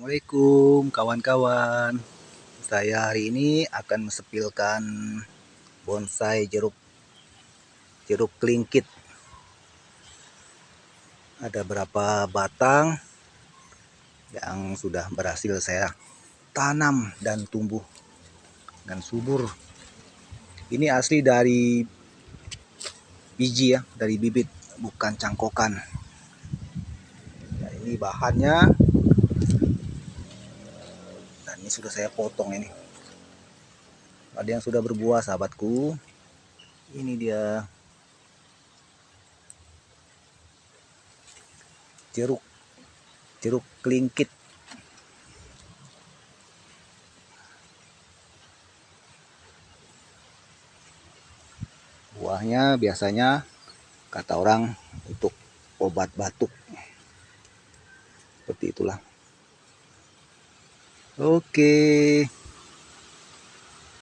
Assalamualaikum kawan-kawan. Saya hari ini akan mesepilkan bonsai jeruk kelingkit. Ada berapa batang yang sudah berhasil saya tanam dan tumbuh dan subur. Ini asli dari biji ya, dari bibit, bukan cangkokan. Nah, ini bahannya. Dan ini sudah saya potong ini. Ada yang sudah berbuah sahabatku. Ini dia jeruk kelingkit. Buahnya biasanya kata orang untuk obat batuk. Seperti itulah. Oke.